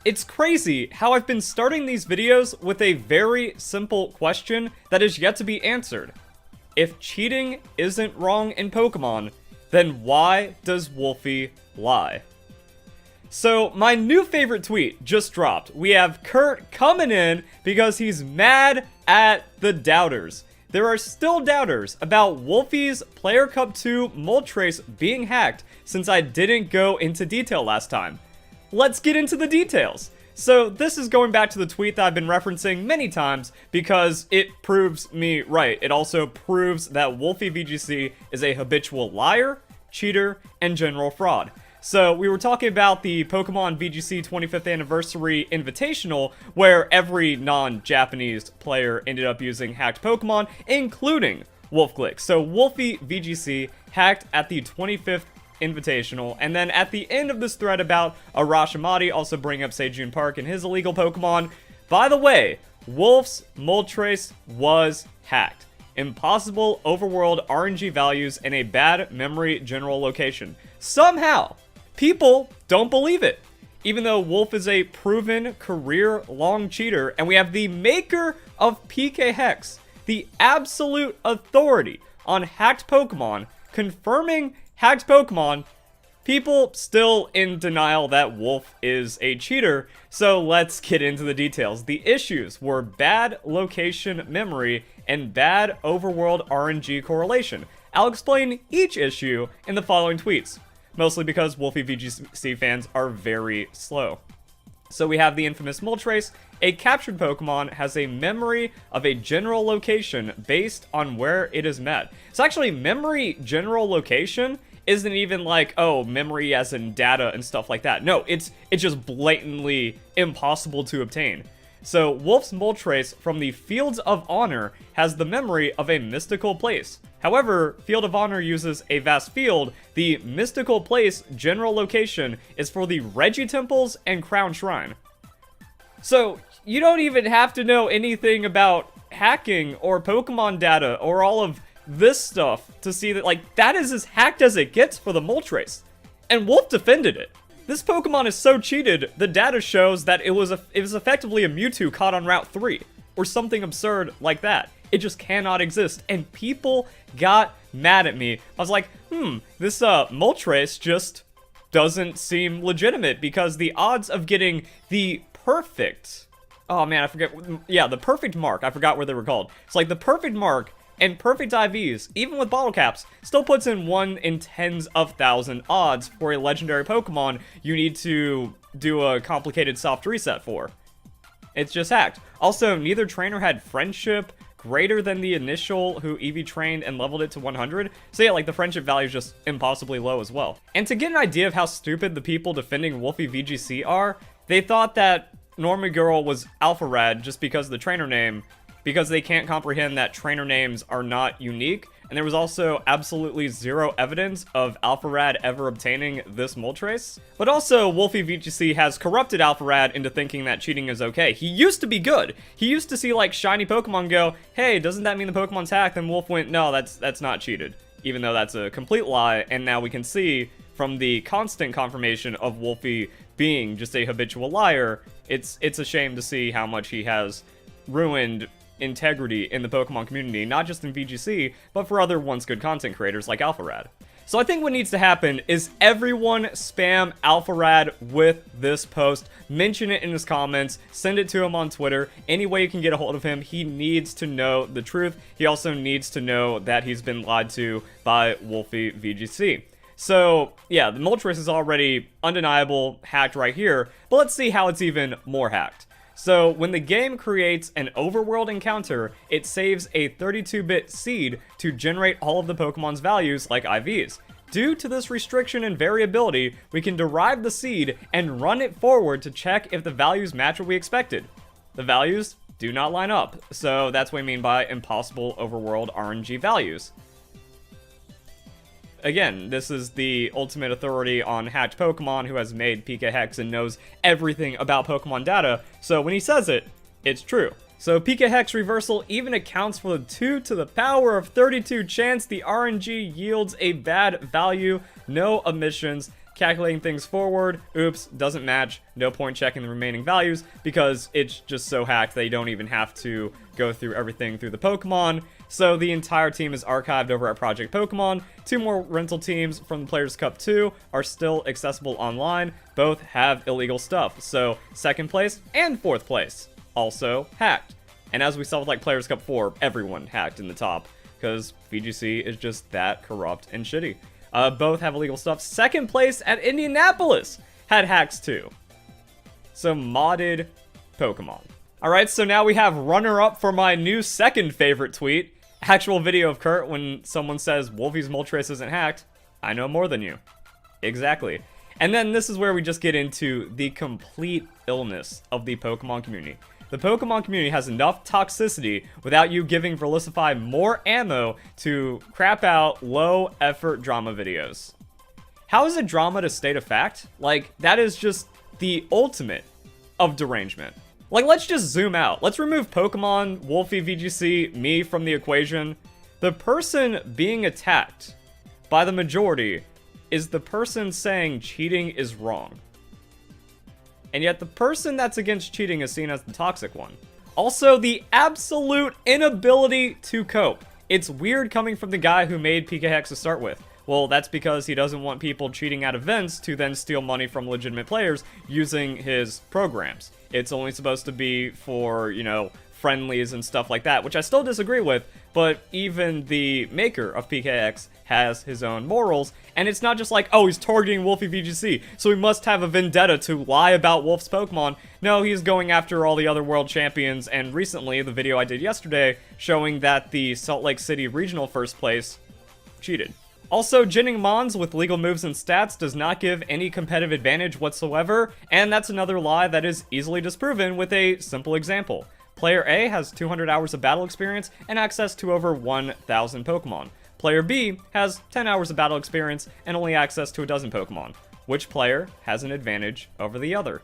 It's crazy how I've been starting these videos with a very simple question that is yet to be answered. If cheating isn't wrong in Pokemon, then why does Wolfie lie? So, my new favorite tweet just dropped. We have Kurt coming in because he's mad at the doubters. There are still doubters about Wolfie's Player Cup 2 Moltres being hacked since I didn't go into detail last time. Let's get into the details. So this is going back to the tweet that I've been referencing many times because it proves me right. It also proves that Wolfey VGC is a habitual liar, cheater, and general fraud. So we were talking about the Pokemon VGC 25th Anniversary Invitational, where every non-Japanese player ended up using hacked Pokemon, including Wolfe Glick. So Wolfey VGC hacked at the 25th Invitational, and then at the end of this thread about Arashimati also bringing up Seijun Park and his illegal Pokemon. By the way, Wolf's Moltres was hacked. Impossible overworld RNG values and a bad memory general location. Somehow, people don't believe it. Even though Wolfe is a proven career-long cheater, and we have the maker of PK Hex, the absolute authority on hacked Pokemon, confirming hacked Pokemon, people still in denial that Wolfe is a cheater, so let's get into the details. The issues were bad location memory and bad overworld RNG correlation. I'll explain each issue in the following tweets, mostly because Wolfey VGC fans are very slow. So we have the infamous Moltres. A captured Pokemon has a memory of a general location based on where it is met. So actually, memory general location isn't even like, oh, memory as in data and stuff like that. No, it's just blatantly impossible to obtain. So Wolfe's Moltres from the Fields of Honor has the memory of a mystical place. However, Field of Honor uses a vast field. The mystical place general location is for the Regitemples and Crown Shrine. So you don't even have to know anything about hacking or Pokemon data or all of this stuff to see that, like, that is as hacked as it gets for the Moltres. And Wolfe defended it. This Pokemon is so cheated, the data shows that it was effectively a Mewtwo caught on Route 3, or something absurd like that. It just cannot exist, and people got mad at me. I was like, this Moltres just doesn't seem legitimate, because the odds of getting the perfect, oh man, I forget, yeah, the perfect mark, I forgot what they were called. It's like the perfect mark and perfect IVs, even with bottle caps, still puts in 1 in tens of thousand odds for a legendary Pokemon you need to do a complicated soft reset for. It's just hacked. Also, neither trainer had friendship greater than the initial who EV trained and leveled it to 100. So yeah, like the friendship value is just impossibly low as well. And to get an idea of how stupid the people defending Wolfey VGC are, they thought that Normagirl was Alpha Rad just because of the trainer name, because they can't comprehend that trainer names are not unique, and there was also absolutely zero evidence of Alpharad ever obtaining this Moltres. But also, Wolfey VGC has corrupted Alpharad into thinking that cheating is okay. He used to be good. He used to see, like, shiny Pokemon go, hey, doesn't that mean the Pokemon's hacked? And Wolfe went, no, that's not cheated. Even though that's a complete lie, and now we can see from the constant confirmation of Wolfie being just a habitual liar, it's a shame to see how much he has ruined integrity in the Pokemon community, not just in VGC, but for other once good content creators like Alpharad. So I think what needs to happen is everyone spam Alpharad with this post, mention it in his comments, send it to him on Twitter, any way you can get a hold of him. He needs to know the truth. He also needs to know that he's been lied to by Wolfey VGC. So yeah, the Moltres is already undeniable, hacked right here, but let's see how it's even more hacked. So when the game creates an overworld encounter, it saves a 32-bit seed to generate all of the Pokemon's values like IVs. Due to this restriction and variability, we can derive the seed and run it forward to check if the values match what we expected. The values do not line up, so that's what we mean by impossible overworld RNG values. Again, this is the ultimate authority on hacked Pokemon who has made PK Hex and knows everything about Pokemon data, so when he says it, it's true. So PK Hex reversal even accounts for the 2 to the power of 32 chance the RNG yields a bad value, no omissions. calculating things forward, oops, doesn't match, no point checking the remaining values because it's just so hacked that you don't even have to go through everything through the Pokemon. So the entire team is archived over at Project Pokemon. 2 more rental teams from the Players Cup 2 are still accessible online. Both have illegal stuff. So 2nd place and 4th place also hacked. And as we saw with like Players Cup 4, everyone hacked in the top because VGC is just that corrupt and shitty. Both have illegal stuff. 2nd place at Indianapolis had hacks too. So modded Pokemon. Alright, so now we have runner-up for my new 2nd favorite tweet. Actual video of Kurt when someone says Wolfie's Moltres isn't hacked. I know more than you. Exactly. And then this is where we just get into the complete illness of the Pokemon community. The Pokemon community has enough toxicity without you giving Verlisify more ammo to crap out low-effort drama videos. How is a drama to state a fact? Like, that is just the ultimate of derangement. Like, let's just zoom out. Let's remove Pokemon, Wolfey VGC, me from the equation. The person being attacked by the majority is the person saying cheating is wrong. And yet the person that's against cheating is seen as the toxic one. Also, the absolute inability to cope. It's weird coming from the guy who made PKX to start with. Well, that's because he doesn't want people cheating at events to then steal money from legitimate players using his programs. It's only supposed to be for, you know, friendlies and stuff like that, which I still disagree with, but even the maker of PKX has his own morals, and it's not just like, oh, he's targeting Wolfe VGC, so he must have a vendetta to lie about Wolf's Pokemon. No, he's going after all the other world champions, and recently, the video I did yesterday, showing that the Salt Lake City regional first place cheated. Also, ginning mons with legal moves and stats does not give any competitive advantage whatsoever, and that's another lie that is easily disproven with a simple example. Player A has 200 hours of battle experience and access to over 1,000 Pokemon. Player B has 10 hours of battle experience and only access to a dozen Pokemon. Which player has an advantage over the other?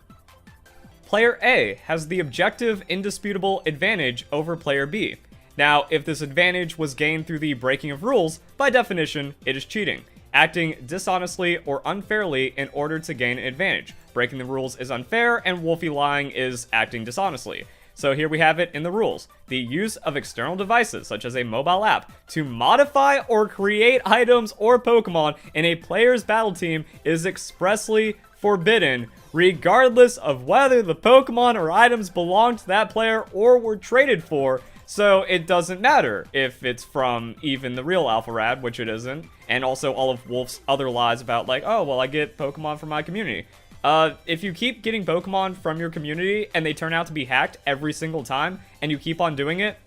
Player A has the objective, indisputable advantage over Player B. Now, if this advantage was gained through the breaking of rules, by definition, it is cheating. Acting dishonestly or unfairly in order to gain an advantage. Breaking the rules is unfair, and Wolfie lying is acting dishonestly. So here we have it in the rules. The use of external devices, such as a mobile app, to modify or create items or Pokemon in a player's battle team is expressly forbidden, regardless of whether the Pokemon or items belong to that player or were traded for. So it doesn't matter if it's from even the real Alpharad, which it isn't, and also all of Wolf's other lies about like, oh, well, I get Pokemon from my community. If you keep getting Pokemon from your community and they turn out to be hacked every single time, and you keep on doing it,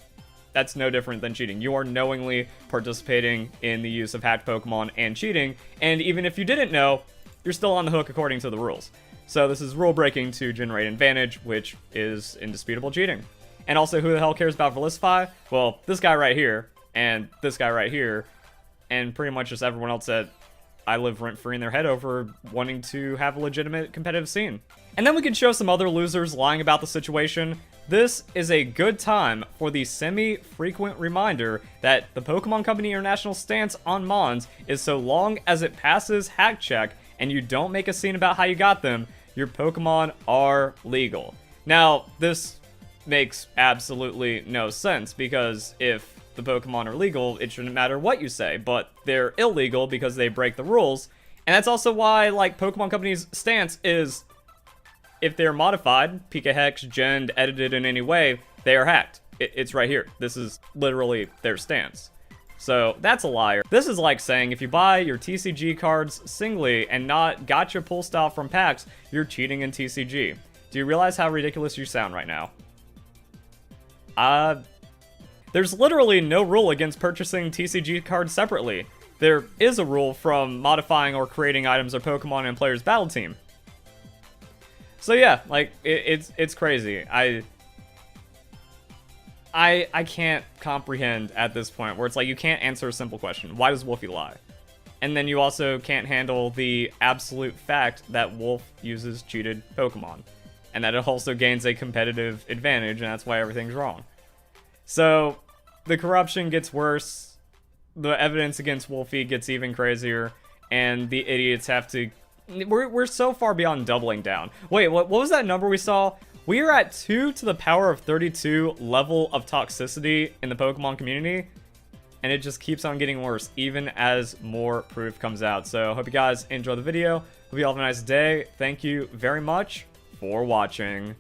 that's no different than cheating. You are knowingly participating in the use of hacked Pokemon and cheating, and even if you didn't know, you're still on the hook according to the rules. So this is rule breaking to generate advantage, which is indisputable cheating. And also, who the hell cares about Verlisify? Well, this guy right here, and this guy right here, and pretty much just everyone else that I live rent-free in their head over wanting to have a legitimate competitive scene. And then we can show some other losers lying about the situation. This is a good time for the semi-frequent reminder that the Pokemon Company International stance on mons is so long as it passes hack check and you don't make a scene about how you got them, your Pokemon are legal. Now, this makes absolutely no sense, because if the Pokemon are legal, it shouldn't matter what you say, but they're illegal because they break the rules. And that's also why, like, Pokemon Company's stance is, if they're modified, PKX, genned, edited in any way, they are hacked. It's right here. This is literally their stance. So that's a liar. This is like saying if you buy your TCG cards singly and not gacha pull style from packs, you're cheating in TCG. Do you realize how ridiculous you sound right now? There's literally no rule against purchasing TCG cards separately. There is a rule from modifying or creating items or Pokemon in a player's battle team. So yeah, like, it's crazy. I can't comprehend at this point where it's like you can't answer a simple question. Why does Wolfie lie? And then you also can't handle the absolute fact that Wolf uses cheated Pokemon. And that it also gains a competitive advantage, and that's why everything's wrong. So, the corruption gets worse, the evidence against Wolfie gets even crazier, and the idiots have to we're so far beyond doubling down. Wait, what was that number we saw? We are at 2 to the power of 32 level of toxicity in the Pokemon community, and it just keeps on getting worse even as more proof comes out. So hope you guys enjoy the video. Hope you all have a nice day. Thank you very much for watching.